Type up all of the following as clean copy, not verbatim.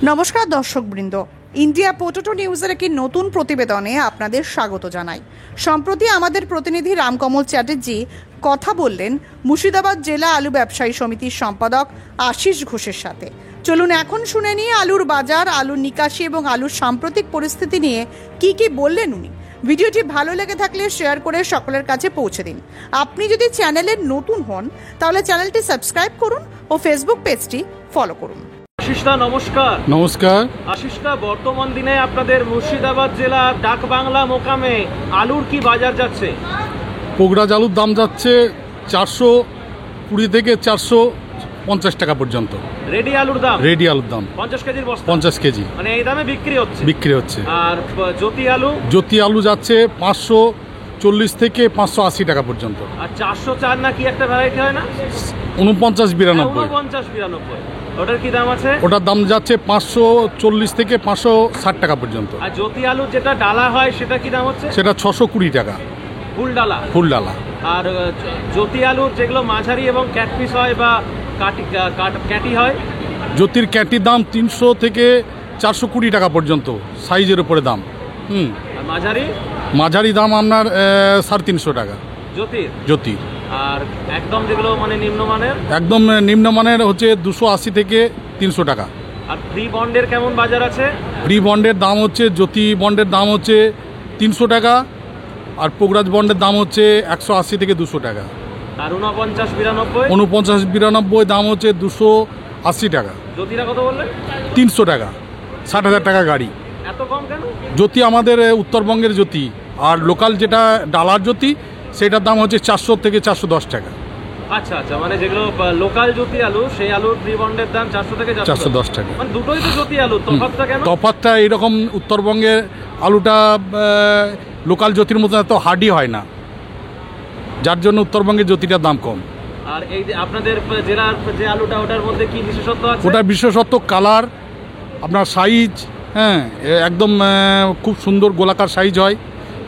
নমস্কার দর্শকবৃন্দ, India potato নিউজের একটি নতুন প্রতিবেদনে আপনাদের স্বাগত জানাই। সম্প্রতি আমাদের প্রতিনিধি রামকমল চ্যাটার্জি কথা বললেন মুর্শিদাবাদ জেলা আলু ব্যবসায়ী সমিতির সম্পাদক আশিস ঘোষের সাথে। চলুন এখন শুনে নিয়ে আলুর বাজার, আলুর নিকাশি এবং আলুর সাম্প্রতিক পরিস্থিতি নিয়ে কি বললেন উনি। ভিডিওটি ভালো লেগে থাকলে শেয়ার করে সকলের কাছে পৌঁছে দিন। আপনি যদি চ্যানেলের নতুন হন তাহলে চ্যানেলটি সাবস্ক্রাইব করুন ও ফেসবুক পেজটি ফলো করুন। আশিসদা নমস্কার। নমস্কার আশিসদা, বর্তমান দিনে আপনাদের মুর্শিদাবাদ জেলার ডাক বাংলা মোকামে আলুর কি বাজার যাচ্ছে? পোগরাজ আলুর দাম যাচ্ছে 420 থেকে 450 টাকা পর্যন্ত। রেডি আলুর দাম? রেডি আলুর দাম 50 কেজির বস্তা? 50 কেজি মানে এই দামে বিক্রি হচ্ছে। আর জ্যোতি আলু? জ্যোতি আলু যাচ্ছে 540 থেকে 580 টাকা পর্যন্ত। আর 404 না কি একটা ভ্যারাইটি হয় না? 49-92। ওটার কি দাম আছে? ওটার দাম যাচ্ছে 540 থেকে 560 টাকা পর্যন্ত। আর জ্যোতি আলু যেটা ডালা হয় সেটা কি দাম হচ্ছে? সেটা 620 টাকা ফুল ডালা। আর জ্যোতি আলুর যেগুলো মাঝারি এবং ক্যাটপিস হয় বা ক্যাটি হয়? জ্যোতির ক্যাটির দাম 300 থেকে 420 টাকা পর্যন্ত, সাইজের উপরে দাম। আর মাঝারি দাম আপনার 350 টাকা জ্যোতি। আর একদম যেগুলো মানে নিম্নমানের? একদম নিম্নমানের হচ্ছে 280 থেকে 300 টাকা। আর ফ্রি বন্ডের কেমন বাজার আছে? ফ্রি বন্ডের দাম হচ্ছে, জ্যোতি বন্ডের দাম হচ্ছে 300 টাকা, আর পোগরাজ বন্ডের দাম হচ্ছে 180 থেকে 200 টাকা। আর 49-92? 49-92 দাম হচ্ছে 280 টাকা। জ্যোতিরা কত বললেন? 300 টাকা, 60,000 টাকা গাড়ি। এত কম কেন? জ্যোতি আমাদের উত্তরবঙ্গের জ্যোতি, আর লোকাল যেটা ডালার জ্যোতি সেটার দাম হচ্ছে 400 থেকে 410 টাকা। আচ্ছা, মানে যেগুলো লোকাল জ্যোতি আলু, সেই আলুর ফ্রি বন্ডের দাম 400 থেকে 410 টাকা। মানে দুটোই তো জ্যোতি আলু, তফাৎটা কেন? তফাৎটা এইরকম, উত্তরবঙ্গের আলুটা লোকাল জ্যোতির মতো এত হার্ডি হয় না, যার জন্য উত্তরবঙ্গের জ্যোতিটার দাম কম। আর এই যে আপনাদের জেলার যে আলুটা, ওটার মধ্যে কি বিশেষত্ব আছে? ওটার বিশেষত্ব কালার, আপনার সাইজ, একদম খুব সুন্দর গোলাকার সাইজ হয়।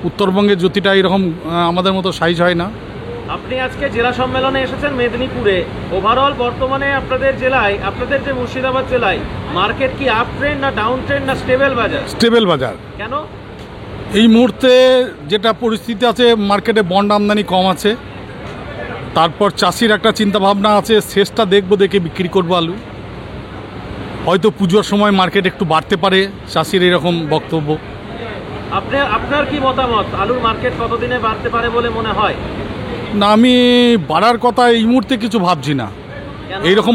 উত্তরবঙ্গের জ্যোতিটা এরকম আমাদের মতো সাইজ হয় না। আপনি আজকে জেলা সম্মেলনে এসেছেন মেদিনীপুরে। ওভারঅল বর্তমানে আপনাদের জেলায়, আপনাদের যে মুর্শিদাবাদ জেলায় মার্কেট কি আপ ট্রেন্ড না ডাউন ট্রেন্ড না স্টেবল বাজার? স্টেবল বাজার। কেন? এই মুহূর্তে যেটা পরিস্থিতি আছে, মার্কেটে বন্ড আমদানি কম আছে। তারপর চাষির একটা চিন্তা ভাবনা আছে, শেষটা দেখবো, দেখে বিক্রি করবো আলু। হয়তো পুজোর সময় মার্কেট একটু বাড়তে পারে, চাষির এরকম বক্তব্য। আপনার কি মতামত, আলুর মার্কেট কতদিনে বাড়তে পারে বলে মনে হয়? না, আমি বাড়ার কথা এই মুহূর্তে কিছু ভাবছি না। এইরকম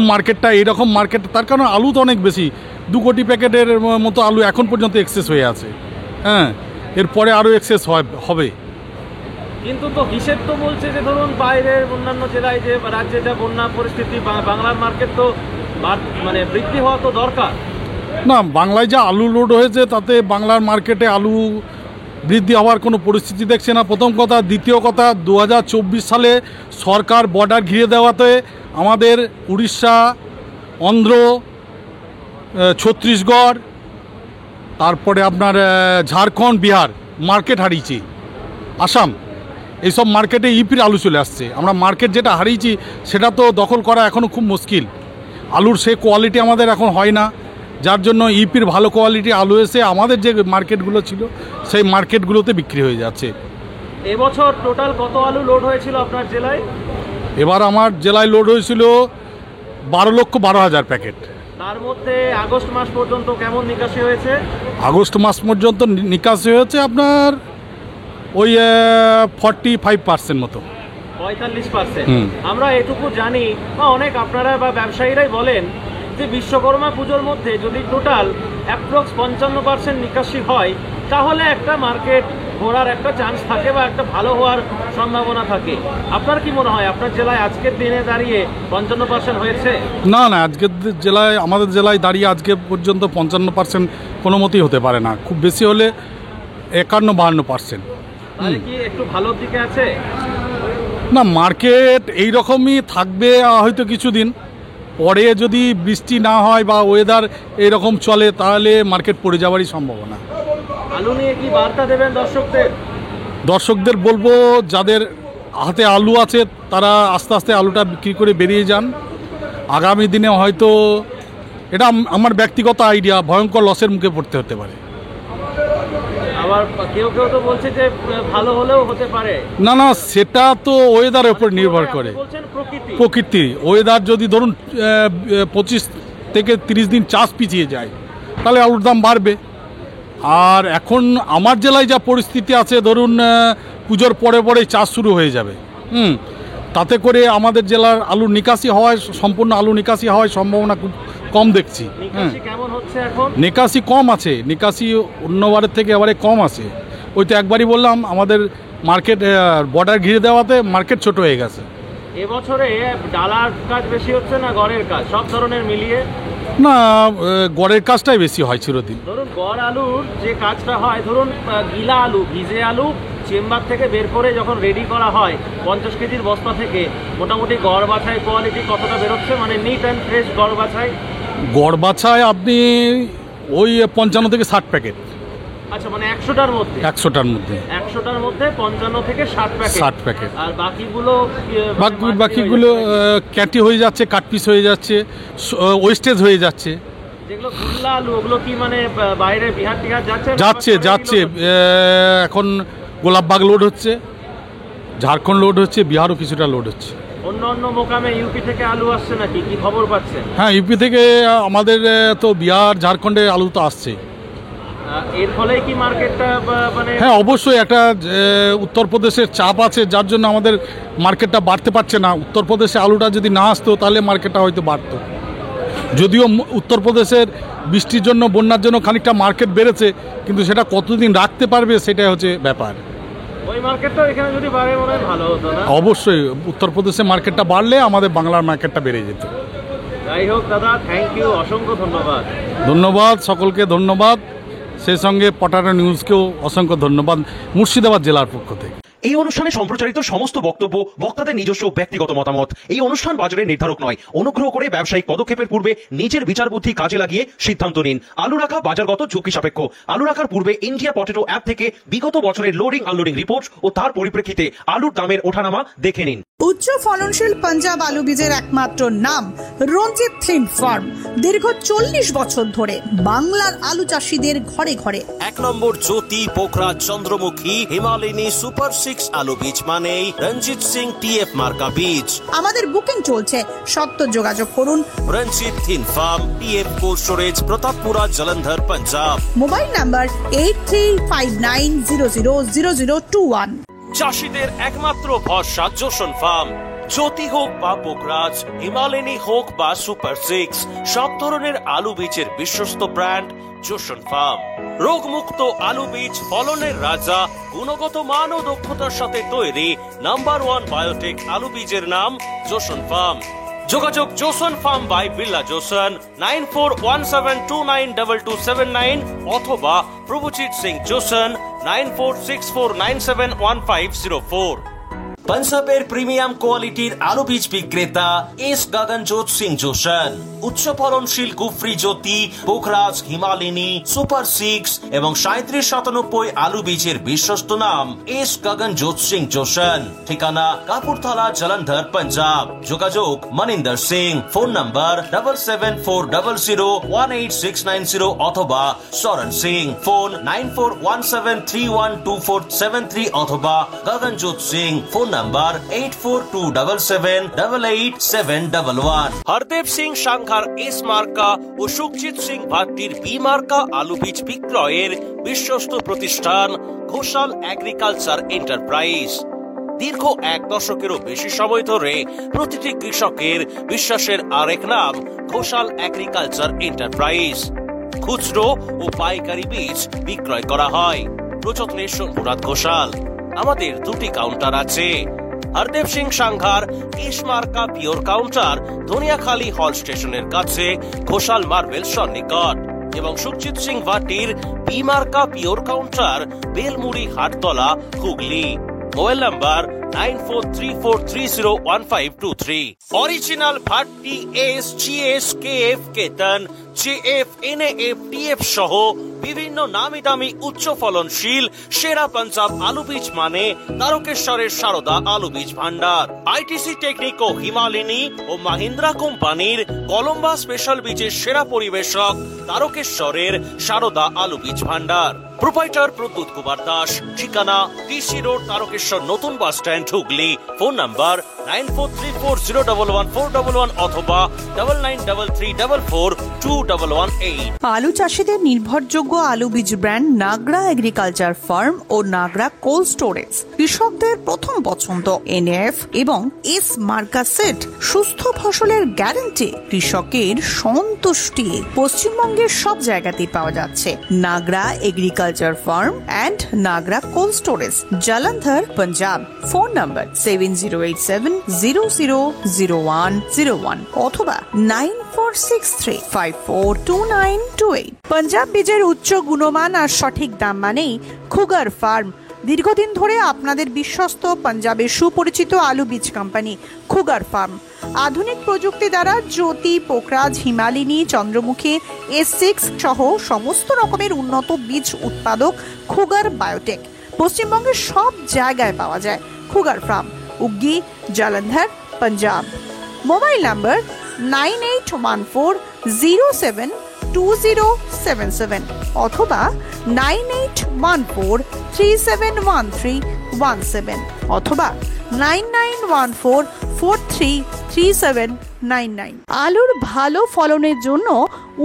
মার্কেট, তার কারণ আলু তো অনেক বেশি, 2 কোটি প্যাকেটের মতো আলু এখন পর্যন্ত এক্সেস হয়ে আছে। এরপরে আরও এক্সেস হবে। কিন্তু তো হিসেব তো বলছে যে ধরুন বাইরের অন্যান্য জেলায় যে রাজ্যে যা বন্যা পরিস্থিতি, বাংলার মার্কেট তো মানে বৃদ্ধি হওয়া তো দরকার না। বাংলায় যা আলু লোড হয়েছে তাতে বাংলার মার্কেটে আলু বৃদ্ধি হওয়ার কোনো পরিস্থিতি দেখছে না, প্রথম কথা। দ্বিতীয় কথা, 2024 সালে সরকার বর্ডার ঘিরে দেওয়াতে আমাদের উড়িষ্যা, অন্ধ্র, ছত্তিশগড়, তারপরে আপনার ঝাড়খণ্ড, বিহার মার্কেট হারিয়েছি। আসাম, এইসব মার্কেটে ইপির আলু চলে আসছে। আমরা মার্কেট যেটা হারিয়েছি সেটা তো দখল করা এখনও খুব মুশকিল। আলুর সে কোয়ালিটি আমাদের এখন হয় না, যার জন্য ইপির ভালো কোয়ালিটি আলু এসে আমাদের যে মার্কেটগুলো ছিল সেই মার্কেটগুলোতে বিক্রি হয়ে যাচ্ছে। এবছর টোটাল কত আলু লোড হয়েছিল আপনার জেলায়? এবার আমার জেলায় লোড হয়েছিল 12,12,000 প্যাকেট। তার মধ্যে আগস্ট মাস পর্যন্ত কেমন নিকাশি হয়েছে? আগস্ট মাস পর্যন্ত নিকাশি হয়েছে আপনার ওই 45% মতো। 45%? আমরা এটুকু জানি, বা অনেক আপনারা বা ব্যবসায়ীরাই বলেন যে বিশ্বকর্মা পুজোর মধ্যে যদি টোটাল অ্যাপ্রক্স 55% নিকাশি হয় তাহলে একটা মার্কেট ঘোরার একটা চান্স থাকে বা একটা ভালো হওয়ার সম্ভাবনা থাকে। আপনার কি মনে হয় আপনার জেলায় আজকের দিনে দাঁড়িয়ে 55% হয়েছে? না, আজকের জেলায়, আমাদের জেলায় দাঁড়িয়ে আজকে পর্যন্ত 55% কোনো মতেই হতে পারে না। খুব বেশি হলে 51-52%। তাহলে কি একটু ভালোর দিকে আছে? না, মার্কেট এইরকমই থাকবে হয়তো কিছুদিন পরে। যদি বৃষ্টি না হয় বা ওয়েদার এরকম চলে তাহলে মার্কেট পড়ে যাওয়ারই সম্ভাবনা। আলু নিয়ে কি বার্তা দেবেন দর্শকদের? বলবো, যাদের হাতে আলু আছে তারা আস্তে আস্তে আলুটা বিক্রি করে বেরিয়ে যান। আগামী দিনে হয়তো এটা আমার ব্যক্তিগত আইডিয়া, ভয়ঙ্কর লসের মুখে পড়তে হতে পারে। আবার কেউ কেউ তো বলছে যে ভালো হলেও হতে পারে। না না, সেটা তো ওয়েদারের উপর নির্ভর করে। প্রকৃতি ওয়েদার যদি ধরুন 25 থেকে 30 দিন চাষ পিছিয়ে যায় তাহলে আলুর দাম বাড়বে। আর এখন আমার জেলায় যা পরিস্থিতি আছে, ধরুন পুজোর পরে পরে চাষ শুরু হয়ে যাবে, তাতে করে আমাদের জেলার আলু নিকাশি হওয়ায়, সম্পূর্ণ আলু নিকাশি হওয়ার সম্ভাবনা খুব কম দেখছি। কেমন হচ্ছে এখন? নিকাশি কম আছে, নিকাশি অন্যবারের থেকে এবারে কম আছে। ওই তো একবারই বললাম, আমাদের মার্কেট বর্ডার ঘিরে দেওয়াতে মার্কেট ছোট হয়ে গেছে। এবছরে ডালার কাজ বেশি হচ্ছে না গড়ের কাজ, সব ধরনের মিলিয়ে? না, গড়ের কাজটাই বেশি হয় চিরদিন। ধরুন গড় আলুর যে কাজটা হয়, ধরুন গিলা আলু, ভিজে আলু চেম্বার থেকে বের করে যখন রেডি করা হয় 50 কেজির বস্তা থেকে, মোটামুটি গড় বাছাই কোয়ালিটি কতটা বেরোচ্ছে, মানে নিট অ্যান্ড ফ্রেশ গড় বাছাই? গড় বাছাই আপনি ওই 55 থেকে 60 প্যাকেট। আচ্ছা, মানে 100টার মধ্যে 100টার মধ্যে 55 থেকে 60 প্যাকেট। আর বাকিগুলো ক্যাটি হয়ে যাচ্ছে, কাটপিস হয়ে যাচ্ছে, ওয়েস্টেজ হয়ে যাচ্ছে। যেগুলো গুল্লা আলু, ওগুলো কি মানে বাইরে বিহার টিহার যাচ্ছে? এখন গোলাপবাগ লোড হচ্ছে, ঝাড়খণ্ড লোড হচ্ছে, বিহারও কিছুটা লোড হচ্ছে। অন্য মোকামে ইউপি থেকে আলু আসছে নাকি, কি খবর পাচ্ছেন? হ্যাঁ, ইউপি থেকে আমাদের তো বিহার ঝাড়খণ্ডে আলু তো আসছে। এর ফলে কি মার্কেটটা মানে? হ্যাঁ, অবশ্যই একটা উত্তরপ্রদেশের চাপ আছে, যার জন্য আমাদের মার্কেটটা বাড়তে পারছে না। উত্তরপ্রদেশে আলুটা যদি না আসতো তাহলে মার্কেটটা হয়তো বাড়তো। যদিও উত্তরপ্রদেশের বৃষ্টির জন্য, বন্যার জন্য খানিকটা মার্কেট বেড়েছে, কিন্তু সেটা কতদিন রাখতে পারবে সেটাই হচ্ছে ব্যাপার। ওই মার্কেটটা এখানে যদি বাড়ে মনে হয় ভালো হতো না? অবশ্যই উত্তরপ্রদেশে মার্কেটটা বাড়লে আমাদের বাংলার মার্কেটটা বেড়ে যেত। যাই হোক দাদা, থ্যাংক ইউ, অসংখ্য ধন্যবাদ। ধন্যবাদ, সকলকে ধন্যবাদ। সেই সঙ্গে পটানো নিউজকেও অসংখ্য ধন্যবাদ মুর্শিদাবাদ জেলার পক্ষ থেকে। এই অনুষ্ঠানে সম্প্রচারিত সমস্ত বক্তব্য বক্তাদের নিজস্ব ব্যক্তিগত মতামত। এই অনুষ্ঠান বাজারের নির্ধারক নয়। অনুগ্রহ করে ব্যবসায়িক পদক্ষেপের পূর্বে নিজের বিচার বুদ্ধি কাজে লাগিয়ে সিদ্ধান্ত নিন। আলু রাখা বাজারগত ঝুঁকি সাপেক্ষ। আলু রাখার পূর্বে ইন্ডিয়া পটেটো অ্যাপ থেকে বিগত বছরের লোডিং আনলোডিং রিপোর্ট ও তার পরিপ্রেক্ষিতে আলুর দামের ওঠানামা দেখে নিন। উচ্চ ফলনশীল পাঞ্জাব আলু বীজের একমাত্র নাম রঞ্জিত থিম ফার্ম। দীর্ঘ 40 বছর ধরে বাংলার আলু চাষীদের ঘরে ঘরে। 1 নম্বর জ্যোতি, পোখরা, চন্দ্রমুখী, হিমালয়নী সুপার 6 আলু বীজ মানেই রঞ্জিত সিং TF মার্কা বীজ। আমাদের বুকিং চলছে, সত্ত্বর যোগাযোগ করুন। রঞ্জিত থিম farm, TF cold storage, Pratappura, Jalandhar, Punjab. Mobile number 8359000021। চাষীদের একমাত্র ভরসা জোসন ফার্ম। জ্যোতি হোক বা পোকরাজ, হিমালয়নী হোক বা সুপার 6, সব ধরনের আলু বীজের বিশ্বস্ত ব্র্যান্ড জোসন ফার্ম। রোগমুক্ত আলু বীজ, ফলনের রাজা, গুণগত মান ও দক্ষতার সাথে তৈরি নাম্বার 1 বায়োটেক আলু বীজের নাম জোসন ফার্ম। যোগাযোগ Joseon farm by Billah Joseon 9417292279 অথবা প্রভুজিৎ সিং জোসন 9464971504। পাঞ্জাবের প্রিমিয়াম কোয়ালিটির আলু বীজ বিক্রেতা এস গগনজোৎ সিং জোসন। উচ্চ ফলনশীল গুফরি জ্যোতি, পোখরাজ, হিমালয়নী, সুপার 6 এবং 3797 আলু বীজের বিশ্বস্ত নাম এস গগনজোৎ সিং জোসন। ঠিকানা কাপুরথালা, জলন্ধর, পাঞ্জাব। যোগাযোগ মনিন্দর সিং। ফোন নাম্বার 7740018690 অথবা সরণ সিং। ফোন 9417312473 অথবা Gaganjot Singh. Phone number 8427788711। Hardev Singh Sanghar S মার্কা ও সুখজিৎ সিং ভাট্টির বি মার্কা আলু বীজ বিক্রয়ের বিশ্বস্ত প্রতিষ্ঠান ঘোষাল এগ্রিকালচার এন্টারপ্রাইজ। দীর্ঘ 1 দশকেরও বেশি সময় ধরে প্রতিটি কৃষকের বিশ্বাসের আরেক নাম ঘোষাল এগ্রিকালচার এন্টারপ্রাইজ। খুচরো ও পাইকারি বীজ বিক্রয় করা হয়। প্রযত্নে শম্ভুনাথ ঘোষাল। আমাদের 2টি কাউন্টার আছে। হরদেব সিং সাংঘার এস মার্কা পিওর কাউন্টার ধনিয়াখালী হল স্টেশনের কাছে, ঘোষাল মার্বেল সন্নিকট, এবং সুখজিৎ সিং ভাটির বি মার্কা pure counter Belmuri Hattala, Hooghly. Mobile number 9434301523। Original Bhatti SGS KF Ketan JF, NAF, TF সহ বিভিন্ন নামি দামি উচ্চ ফলনশীল সেরা পাঞ্জাব আলু বীজ মানে তারকেশ্বরের সারদা আলু বীজ ভান্ডার। ITC টেকনিক ও হিমালিনী ও মাহিন্দ্রা কোম্পানির কলম্বা স্পেশাল বীজের সেরা পরিবেশক তারকেশ্বরের সারদা আলু বীজ ভান্ডার। প্রোপাইটার প্রদ্যুৎ কুমার দাস, ঠিকানা DC রোড, তারকেশ্বর নতুন bus stand, Hooghly. Phone number 9434011411 অথবা 9933442118। আলু চাষিদের নির্ভরযোগ্য আলু বীজ ব্র্যান্ড নাগরা এগ্রিকালচার ফার্ম ও নাগরা কোল্ড স্টোরেজ কৃষকদের প্রথম পছন্দ। NAF এবং এস মার্কা সেট সুস্থ ফসলের গ্যারান্টি, কৃষকের সন্তুষ্টি। পশ্চিমবঙ্গের সব জায়গাতেই পাওয়া যাচ্ছে Nagra agriculture farm and Nagra cold storage, Jalandhar, Punjab. Phone number 7087000101 অথবা 9463542928। পাঞ্জাব বীজের উচ্চ গুণমান আর সঠিক দাম মানেই খুগার ফার্ম। দীর্ঘদিন ধরে আপনাদের বিশ্বস্ত পাঞ্জাবের সুপরিচিত আলু বীজ কোম্পানি খুগার ফার্ম। আধুনিক প্রযুক্তি দ্বারা জ্যোতি, পোকরাজ, হিমালিনী, চন্দ্রমুখী, S6 সহ সমস্ত রকমের উন্নত বীজ উৎপাদক খুগার বায়োটেক পশ্চিমবঙ্গের সব জায়গায় পাওয়া যায়। Khugar farm, Uggi, Jalandhar, Punjab. Mobile number 9814072077 অথবা 9814371317 অথবা 9914433799। আলুর ভালো ফলনের জন্য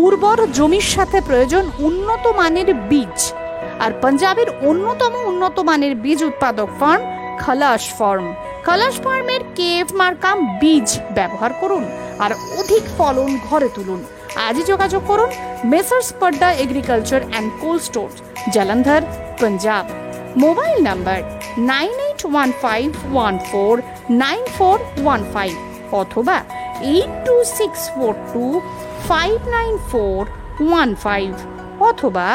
উর্বর জমির সাথে প্রয়োজন উন্নত মানের বীজ। আর পাঞ্জাবের অন্যতম উন্নত মানের বীজ উৎপাদক ফার্ম খালাস ফার্ম। খালাস ফার্মের KF মার্কা বীজ ব্যবহার করুন আর অধিক ফলন ঘরে তুলুন। আজই যোগাযোগ করুন messrs Padda agriculture and cold store, Jalandhar, Punjab. Mobile number 9815149415 অথবা 826425941 অথবা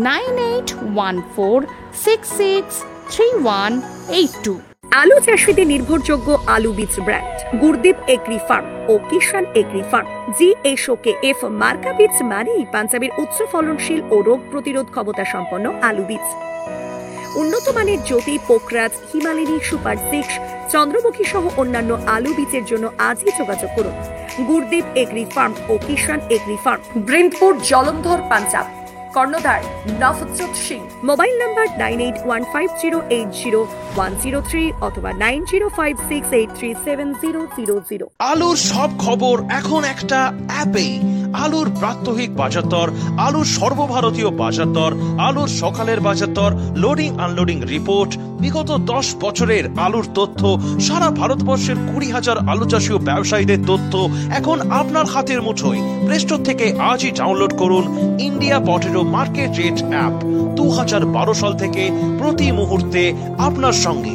9814663182। আলু চাষীদের নির্ভরযোগ্য আলু বীজ ব্র্যান্ড গুরদীপ এগ্রি ফার্ম ও কিষান এগ্রি ফার্ম। GSOKF মার্কা বীজ মানেই পাঞ্জাবের উচ্চ ফলনশীল ও রোগ প্রতিরোধ ক্ষমতা সম্পন্ন আলু বীজ। উন্নত মানের জ্যোতি, পোকরাজ, হিমালিনী, সুপার 6, চন্দ্রমুখী সহ অন্যান্য আলু বীজের জন্য আজই যোগাযোগ করুন গুরদীপ এগ্রি ফার্ম ও কিষান এগ্রি ফার্ম, ব্রিন্দপুর, জলন্ধর, পাঞ্জাব। কর্ণধার নফজত সিং। মোবাইল নাম্বার 9815080103 অথবা 9056837000। আলুর সব খবর এখন একটা অ্যাপে। আলুর প্রাত্যহিক বাজার দর, আলুর সর্বভারতীয় বাজার দর, আলুর সকালের বাজার দর, লোডিং আনলোডিং রিপোর্ট, বিগত 10 বছরের আলুর তথ্য, সারা ভারতবর্ষের 20,000 আলু চাষী ও ব্যবসায়ীদের তথ্য এখন আপনার হাতের মুঠোয়। প্লে স্টোর থেকে আজই ডাউনলোড করুন India potato market rate app. 2012 সাল থেকে প্রতি মুহূর্তে আপনার সঙ্গে।